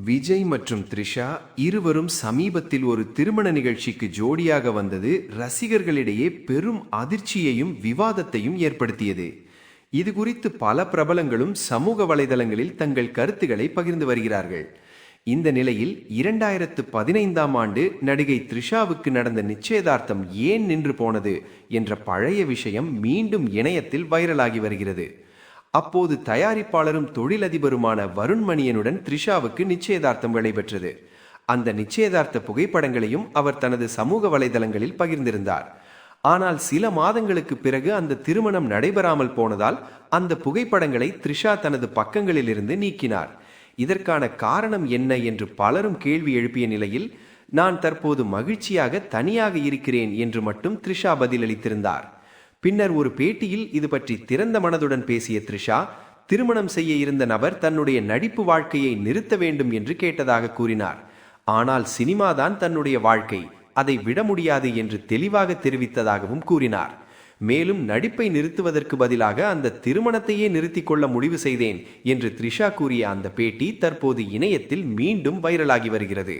விஜய் மற்றும் த்ரிஷா இருவரும் சமீபத்தில் ஒரு திருமண நிகழ்ச்சிக்கு ஜோடியாக வந்தது ரசிகர்களிடையே பெரும் அதிர்ச்சியையும் விவாதத்தையும் ஏற்படுத்தியது. இது குறித்து பல பிரபலங்களும் சமூக வலைதளங்களில் தங்கள் கருத்துக்களை பகிர்ந்து வருகிறார்கள். இந்த நிலையில் 2015ஆம் ஆண்டு நடிகை த்ரிஷாவுக்கு நடந்த நிச்சயதார்த்தம் ஏன் நின்று போனது என்ற பழைய விஷயம் மீண்டும் இணையத்தில் வைரலாகி வருகிறது. அப்போது தயாரிப்பாளரும் தொழிலதிபருமான வருண் மணியனுடன் த்ரிஷாவுக்கு நிச்சயதார்த்தம் நடைபெற்றது. அந்த நிச்சயதார்த்த புகைப்படங்களையும் அவர் தனது சமூக வலைதளங்களில் பகிர்ந்திருந்தார். ஆனால் சில மாதங்களுக்கு பிறகு அந்த திருமணம் நடைபெறாமல் போனதால் அந்த புகைப்படங்களை த்ரிஷா தனது பக்கங்களிலிருந்து நீக்கினார். இதற்கான காரணம் என்ன என்று பலரும் கேள்வி எழுப்பிய நிலையில், நான் தற்போது மகிழ்ச்சியாக தனியாக இருக்கிறேன் என்று மட்டும் த்ரிஷா பதிலளித்திருந்தார். பின்னர் ஒரு பேட்டியில் இது பற்றி திறந்த மனதுடன் பேசிய த்ரிஷா, திருமணம் செய்ய இருந்த நபர் தன்னுடைய நடிப்பு வாழ்க்கையை நிறுத்த வேண்டும் என்று கேட்டதாக கூறினார். ஆனால் சினிமாதான் தன்னுடைய வாழ்க்கை, அதை விட முடியாது என்று தெளிவாக தெரிவித்ததாகவும் கூறினார். மேலும் நடிப்பை நிறுத்துவதற்கு பதிலாக அந்த திருமணத்தையே நிறுத்திக் கொள்ள முடிவு செய்தேன் என்று த்ரிஷா கூறிய அந்த பேட்டி தற்போது இணையத்தில் மீண்டும் வைரலாகி வருகிறது.